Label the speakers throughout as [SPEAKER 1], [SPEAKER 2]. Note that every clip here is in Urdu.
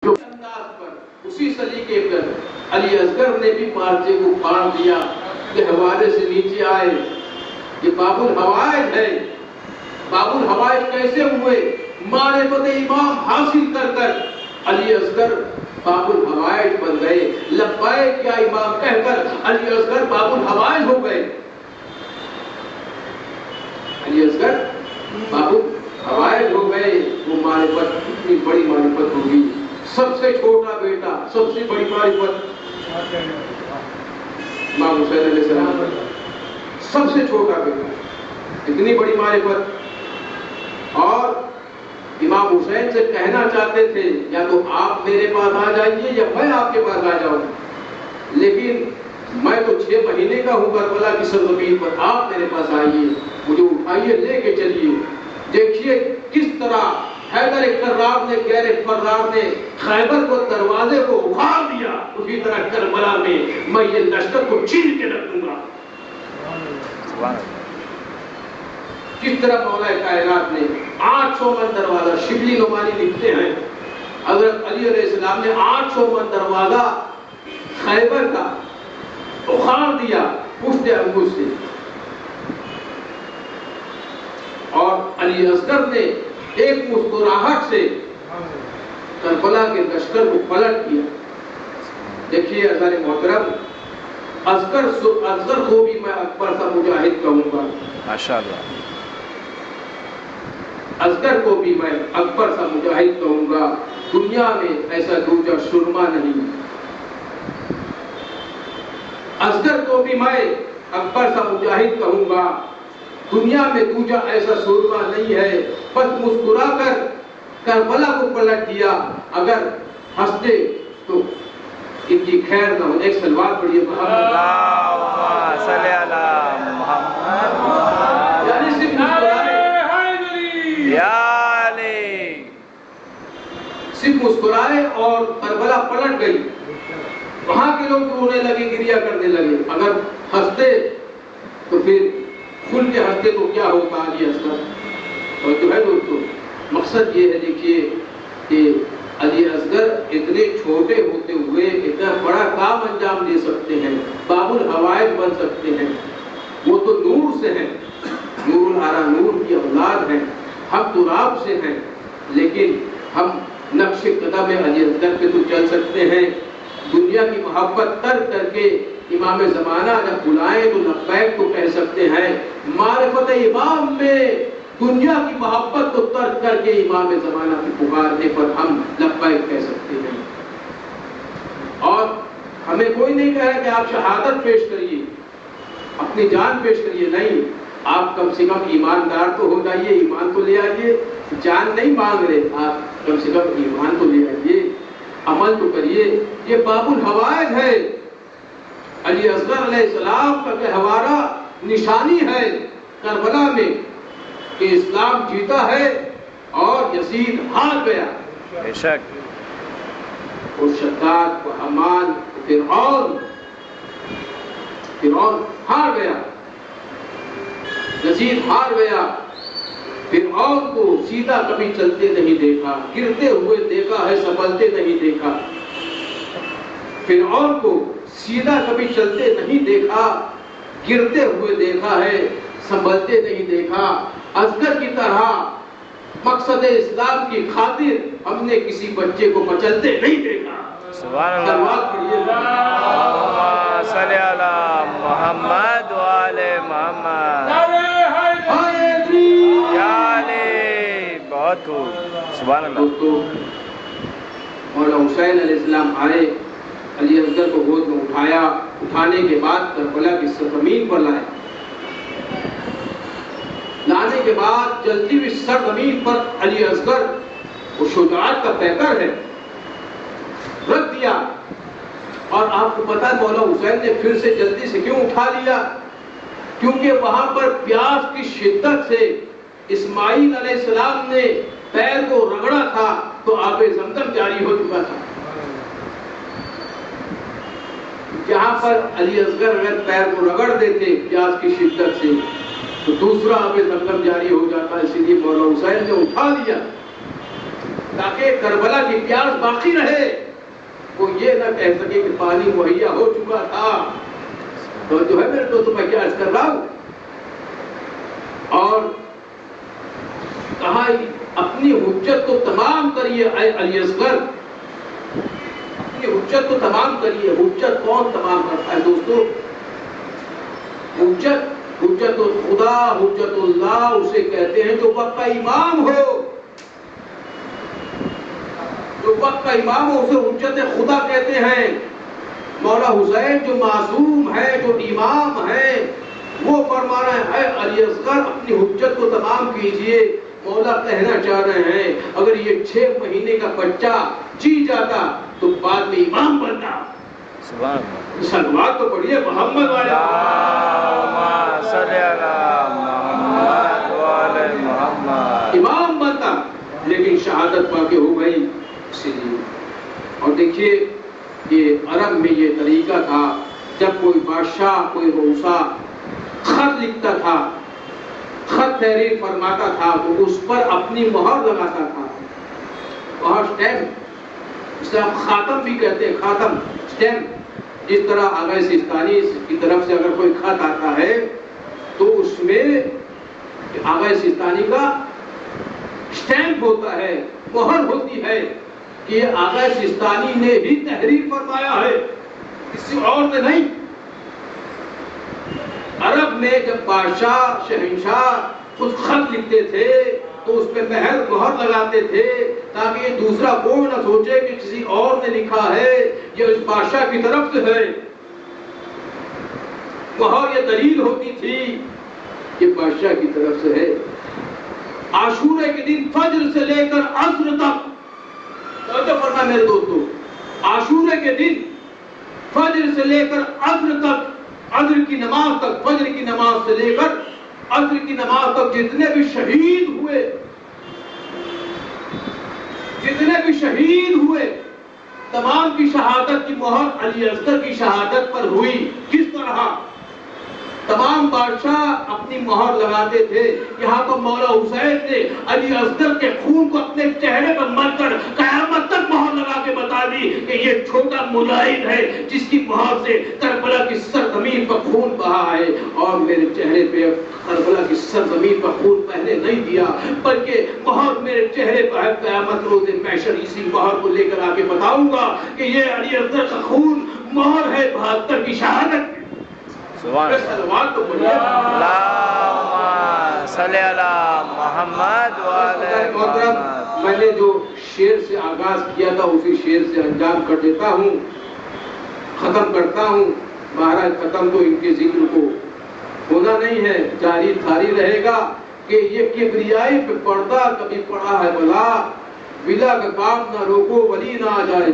[SPEAKER 1] جو انداز پر اسی سلیقے پر علی اصغر نے بھی پارچے کو پھاڑ دیا کہ حوالے سے نیچے آئے. یہ باب الحوائج ہے. باب الحوائج کیسے ہوئے؟ معرفت امام حاصل کر کر علی اصغر باب الحوائج بن گئے. لبیک یا امام کہہ کر علی اصغر باب الحوائج ہو گئے. علی اصغر باب الحوائج ہو گئے. وہ معرفت اتنی بڑی معرفت ہوگی. سب سے چھوٹا بیٹا سب سے بڑی معرفت امام حسین علیہ السلام. سب سے چھوٹا بیٹا اتنی بڑی معرفت. اور امام حسین سے کہنا چاہتے تھے یا تو آپ میرے پاس آ جائیے یا میں آپ کے پاس آ جاؤں, لیکن میں تو 6 مہینے کا ہوں کربلا کی سرزمین پر. آپ میرے پاس آئیے, مجھے اٹھائیے, لے کے چلیے. دیکھیے کس طرح حیدر کرار نے غیر فرار نے خیبر کو دروازے کو اکھاڑ دیا, اسی طرح کربلا میں میں یہ لشکر کو چیر کے رکھ دوں گا. کس طرح مولا کائنات نے 800 من دروازہ, شبلی نعمانی لکھتے ہیں حضرت علی علیہ السلام نے 800 من دروازہ خیبر کا اکھاڑ دیا پشت انگوش سے. اور علی اصغر نے ایک مسکراہٹ سے کربلا کے لشکر کو پلٹ دیا. دیکھیے عزیز محترم, اصغر کو بھی میں اکبر سا مجاہد کہوں گا.
[SPEAKER 2] ماشاءاللہ.
[SPEAKER 1] اصغر کو بھی میں اکبر سا مجاہد کہوں گا. دنیا میں ایسا دوجا سرما نہیں. اصغر کو بھی میں اکبر سا مجاہد کہوں گا. دنیا میں دوجا ایسا سرما نہیں ہے. بس مسکرا کر کربلا کو پلٹ دیا. اگر ہنستے تو ان کی خیر نہ ہو. ایک سلوات پڑھیے
[SPEAKER 2] اللہم صلی علی محمد.
[SPEAKER 1] یعنی صرف مسکرائے,
[SPEAKER 2] یا علی,
[SPEAKER 1] صرف مسکرائے اور کربلا پلٹ گئی. وہاں کے لوگ رونے لگے, گریا کرنے لگے. اگر ہنستے تو پھر کھل کے ہنستے تو کیا ہوتا علی اصغر. اور جو ہے دوستو, مقصد یہ ہے دیکھیے کہ علی اصغر اتنے چھوٹے ہوتے ہوئے اتنا بڑا کام انجام دے سکتے ہیں, باب الحوائج بن سکتے ہیں. وہ تو نور سے ہیں, نور العرا نور کی اولاد ہیں. ہم تو آپ سے ہیں, لیکن ہم نقش قدم علی اصغر پہ تو چل سکتے ہیں. دنیا کی محبت ترک کر کے امام زمانہ جب بلائیں تو لبیک تو کہہ سکتے ہیں. معرفت امام میں دنیا کی محبت کو ترک کر کے امام زمانہ کی پکارنے پر ہم لبیک کہہ سکتے ہیں. اور ہمیں کوئی نہیں کہہ رہا کہ آپ شہادت پیش کریے, اپنی جان پیش کریے. نہیں, آپ کم سے کم ایماندار تو ہو جائیے, ایمان تو لے آئیے. جان نہیں مانگ رہے, آپ کم سے کم ایمان تو لے آئیے, عمل تو کریے. یہ باب الحوائج ہے. علی اصغر علیہ السلام کا گہوارہ نشانی ہے کربلا میں کہ اسلام جیتا ہے اور یزید ہار گیا.
[SPEAKER 2] بے شک.
[SPEAKER 1] اور شداد و حمان فرعون ہار گیا, یزید ہار گیا. فرعون کو سیدھا کبھی چلتے نہیں دیکھا, گرتے ہوئے دیکھا ہے, سنبھلتے نہیں دیکھا. فرعون کو سیدھا کبھی چلتے نہیں دیکھا, گرتے ہوئے دیکھا ہے, سنبھلتے نہیں دیکھا. اصغر کی طرح مقصد اسلام کی خاطر ہم نے کسی بچے کو مچلتے نہیں دیکھا.
[SPEAKER 2] سبحان اللہ. صلی علی محمد و آل محمد. یا علی, بہت خوب. سبحان اللہ.
[SPEAKER 1] مولا حسین علیہ السلام آئے, علی اصغر کو گود میں اٹھایا. اٹھانے کے بعد کربلا کی سرزمین پر لائے. لانے کے بعد جلتی ہوئی سرزمین پر علی اصغر وہ شجاعت کا پیکر ہے, رکھ دیا. اور آپ کو پتا ہے مولا حسین نے پھر سے جلدی سے کیوں اٹھا لیا؟ کیونکہ وہاں پر پیاس کی شدت سے اسماعیل علیہ السلام نے پیر کو رگڑا تھا تو آب زمزم جاری ہو چکا تھا. جہاں پر علی اصغر اگر پیر کو رگڑ دیتے پیاس کی شدت سے تو دوسرا آب زمزم جاری ہو جاتا. اسی لیے مولا حسین نے اٹھا لیا. تاکہ کربلا کی پیاس باقی رہے، وہ یہ نہ کہہ سکے کہ پانی مہیا ہو چکا تھا۔ تو جو ہے میرے دوستوں میں کیا عرض کر رہا ہوں، اور کہا اپنی حجت کو تمام کریے اے علی اصغر، اپنی حجت کو تمام کریے۔ حجت کون تمام کرتا ہے دوستو؟ حجت خدا، حجت اللہ اسے کہتے ہیں جو وقت کا امام ہو، جو وقت کا امام ہو اسے حجت خدا کہتے ہیں۔ مولا حسین جو معصوم ہے، جو امام ہے، وہ فرما رہے ہیں اے علی اصغر اپنی حجت کو تمام کیجئے۔ مولا کہنا چاہ رہے ہیں اگر یہ 6 مہینے کا بچہ جی جاتا تو بعد میں امام بنتا۔
[SPEAKER 2] سبحان اللہ،
[SPEAKER 1] سلوات تو پڑھیے محمد والے
[SPEAKER 2] اللہم صلی علی محمد وعلی محمد،
[SPEAKER 1] امام بنتا، لیکن شہادت پا کے ہو گئی اسی لیے۔ اور دیکھیے یہ عرب میں یہ طریقہ تھا، جب کوئی بادشاہ، کوئی رؤسا خط لکھتا تھا، خط تحریر فرماتا تھا تو اس پر اپنی مہر لگاتا تھا، وہاں اسٹیمپ، اسے آپ خاتم بھی کہتے ہیں، خاتم اسٹیمپ۔ جس طرح آغا سیستانی کی طرف سے اگر کوئی خط آتا ہے تو اس میں آغا سیستانی کا اسٹیمپ ہوتا ہے، مہر ہوتی ہے کہ یہ آغا سیستانی نے ہی تحریر فرمایا ہے، کسی اور نے نہیں۔ عرب میں جب بادشاہ، شہنشاہ کچھ خط لکھتے تھے تو اس پہ مہر لگاتے تھے تاکہ یہ دوسرا کوئی نہ سوچے کہ کسی اور نے لکھا ہے، یہ اس بادشاہ کی طرف سے ہے۔ مہر یہ دلیل ہوتی تھی کہ بادشاہ کی طرف سے ہے۔ عاشورے کے دن فجر سے لے کر عصر تک، توجہ فرما میرے دوستو، عاشورے کے دن فجر سے لے کر عصر تک، عصر کی نماز تک، فجر کی نماز سے لے کر عصر کی نماز تک جتنے بھی شہید ہوئے، تمام کی شہادت کی مہر علی اصغر کی شہادت پر ہوئی۔ کس طرح؟ تمام بادشاہ اپنی مہر لگاتے تھے، یہاں پر مولا حسین نے علی اصغر کے خون کو اپنے چہرے پر مل کر قیامت تک مہر لگا کے بتا دی کہ یہ چھوٹا ملاحد ہے جس کی مہر سے کربلا کی سرزمین پر خون بہا ہے، اور میرے چہرے پہ کربلا کی سرزمین پر خون بہنے نہیں دیا، بلکہ مہر میرے چہرے پر ہے، قیامت روز محشر اسی مہر کو لے کر آ کے بتاؤں گا کہ یہ علی اصغر کا خون مہر ہے 72 کی شہادت۔
[SPEAKER 2] سبحان اللہ، اللہم صلی علی محمد وعلی محمد۔
[SPEAKER 1] میں نے جو شعر سے آغاز کیا تھا اسی شعر سے انجام کر دیتا ہوں، ختم کرتا ہوں۔ مہاراج ختم تو ان کے ذکر کو ہونا نہیں ہے، جاری تھاری رہے گا کہ یہ کبریائی پہ پردہ کبھی پڑا ہے بلا، ولا کا کام نہ روکو ولی نہ آ جائے۔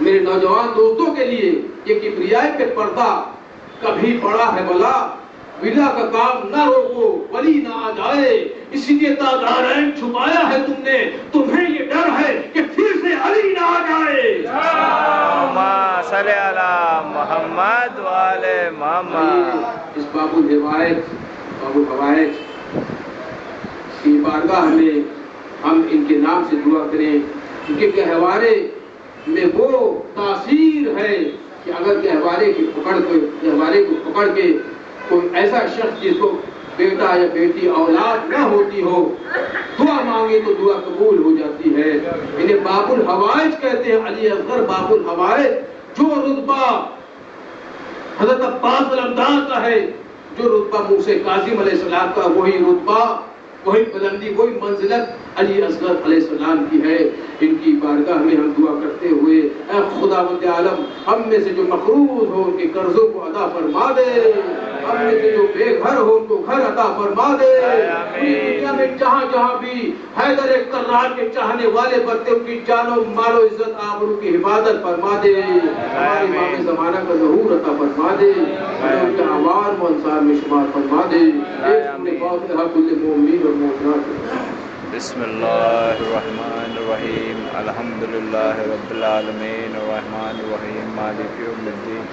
[SPEAKER 1] میرے نوجوان دوستوں کے لیے یہ کبریائی پہ پردہ کبھی پڑا ہے بلا، ولا کا کام نہ روکو ولی نہ آ جائے۔ اسی لیے تاجدارین چھپایا ہے تم نے، تمہیں یہ ڈر ہے کہ پھر سے علی نہ آ جائے۔
[SPEAKER 2] اللہم صلی علی محمد وعلی محمد۔
[SPEAKER 1] اس باب الحوائج کی بارگاہ میں ہم ان کے نام سے دعا کریں، کیونکہ گہوارے میں وہ تاثیر ہے کہ اگر گہوارے کو پکڑ کے کوئی ایسا شخص جس کو بیٹا یا بیٹی اولاد نہ ہوتی ہو دعا مانگے تو دعا قبول ہو جاتی ہے۔ انہیں باب الحوائج کہتے ہیں، علی اصغر باب الحوائج۔ جو رتبہ حضرت عباس علمدار کا ہے، جو رتبہ موسیٰ کاظم علیہ السلام کا، وہی رتبہ، وہی بلندی، وہی منزلت علی اصغر علیہ السلام کی ہے۔ ان کی بارگاہ میں ہم دعا کرتے ہوئے اے خداوند عالم ہم میں سے جو مقروض ہو ان کے قرضوں کو ادا فرما دے، ہم میں سے جو بے گھر ہو ان کو گھر عطا فرما دے۔ پوری دنیا میں جہاں جہاں بھی حیدر کرار کے چاہنے والے بنتے ان کی جان و مال و عزت آبرو کی حفاظت فرما دے، ہمارے امام زمانہ کا ظہور عطا فرما دے، ان کے عوام و انصار میں شمار فرما دے۔
[SPEAKER 2] بسم اللہ الرحمن الرحیم، الحمدللہ رب العالمین، الرحمن الرحیم، مالک یوم الدین،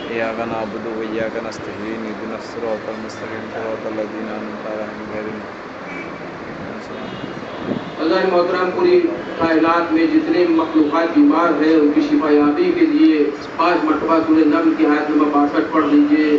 [SPEAKER 2] ایاک نعبد و ایاک نستعین، اہدنا الصراط المستقیم، صراط الذین انعمت علیہم غیر المغضوب علیہم۔
[SPEAKER 1] حضرات محترم پوری کائنات میں جتنے مخلوقات بیمار ہیں ان کی شفا یابی کے لیے 5 مرتبہ سورہ نمل کی آیت نمبر 62 پڑھ لیجئے.